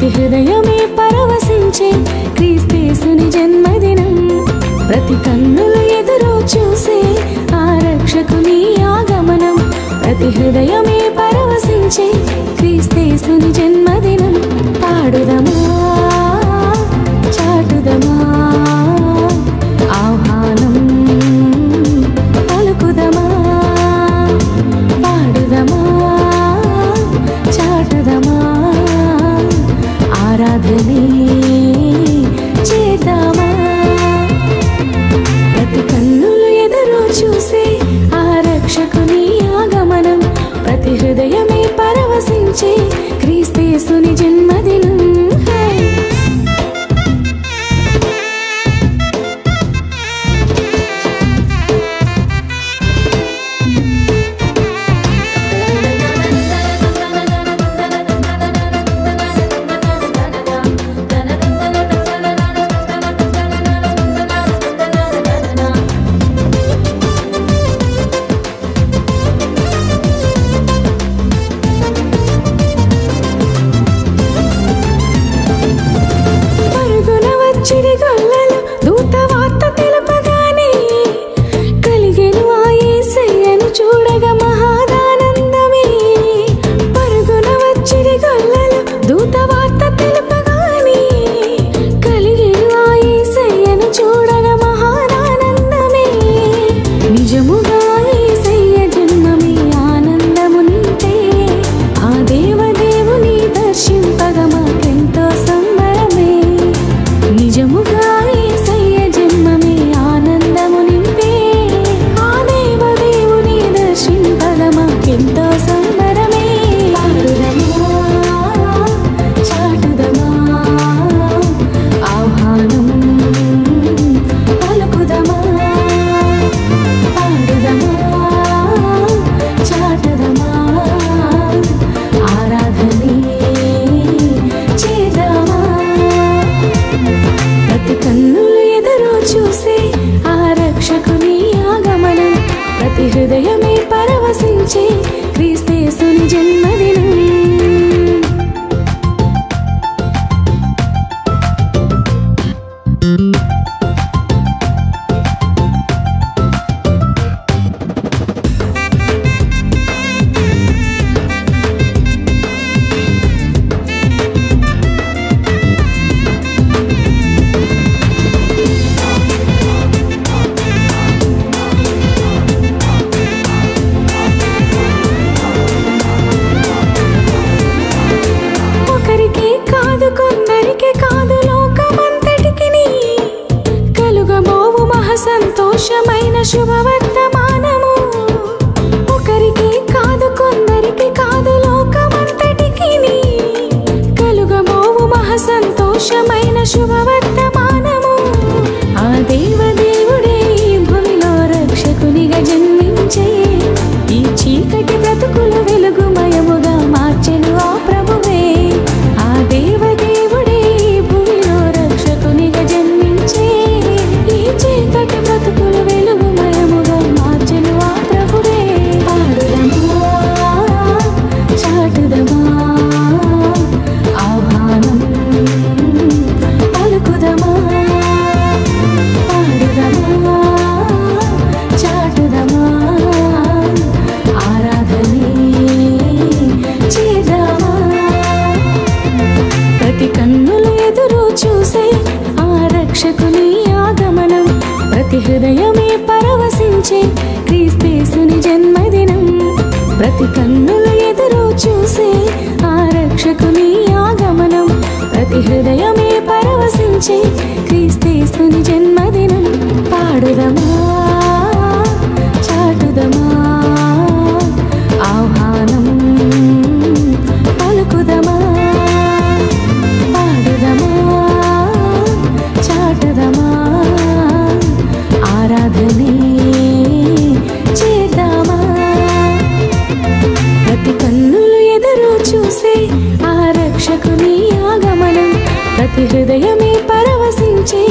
ప్రతి హృదయమే పరవశించే క్రీస్తేసుని జన్మదినం. ప్రతి కన్నులు ఎదురు చూసే ఆ రక్షకుని ఆగమనం. ప్రతి హృదయమే పరవశించే క్రీస్తేసుని జన్మదినం. పాడుదమా చాటుదమా ఆహ్వానం పలుకుదమా. పాడుదమా చాటుదమా ఆరాధనే చేద్దామా. ప్రతి కన్నులు ఎదురు చూసే ఆ రక్షకుని ఆగమనం. ప్రతి హృదయమే పరవశించే క్రీస్తేసుని జన్మదినం. చిరిగొల్లలు దూత వార్త తెలుపగానే కలిగెను ఆ యేసయ్యను చూడగా మహాదానందమే. పరుగున వచ్చిరిగొల్లలు దూత వార్త తెలుపగానే కలిగెను ఆ యేసయ్యను చూడగా మహాదానందమే. నిజముగా యేసయ్య జన్మమే ఆనందముంటే ఆ దేవదేవుని దర్శింపగా మాకెంతో సంబరమే. నిజముగా యేసయ్య జన్మమే ఆనందము నింపే ఆ దేవదేవుని దర్శింపగా మాకెంతో సంబరమే. పాడుదమా చాటుదమా ఆహ్వానం పలుకుదమా. పాడుదమా చాటుదమా ఆరాధనే చేద్దామా. ప్రతి కన్నులు ఎదురు చూసే ఆ రక్షకుని ఆగమనం. ప్రతి హృదయమే పరవశించే క్రీస్తేసుని జన్మదినం. కొందరికి కాదు లోకమంతటికిని కలుగబోవు మహాసంతోషమైన శుభవర్తమానము. ఒకరికి కాదు కొందరికి కాదు లోకమంతటికిని కలుగబోవు మహాసంతోషమైన శుభవర్తమానము. ఆ దేవదేవుడే ఈ భూమిలో రక్షకునిగా జన్మించే ఈ చీకటి బ్రతుకుల వెలుగుమయముగా మార్చెను ఆ ప్రభువే. ఆ దేవదేవుడే భూమిలో రక్షకునిగా జన్మించే ఈ చీకటి బ్రతుకుల వెలుగుమయముగా మార్చెను ఆ ప్రభువే. పాడుదమా చాటుదమా ఆహ్వానం పలుకుదమా. పాడుదమా చాటుదమా ఆరాధనే చేద్దామా. ప్రతి కన్నులు ఎదురు చూసే ఆ రక్షకుని ఆగమనం. ప్రతి హృదయమే పరవశించే క్రీస్తేసుని జన్మదినం. ప్రతి కన్నులు ఎదురు చూసే ఆ రక్షకుని ఆగమనం. ప్రతి హృదయమే పరవశించే క్రీస్తేసుని జన్మదినం. పాడుదమా చాటుదమా ఆహ్వానం పలుకుదమా. పాడుదమా చాటుదమా ఆరాధనే చేద్దామా. ప్రతి కన్నులు ఎదురు చూసే ఆ రక్షకుని ఆగమనం. ప్రతి హృదయమే పరవశించే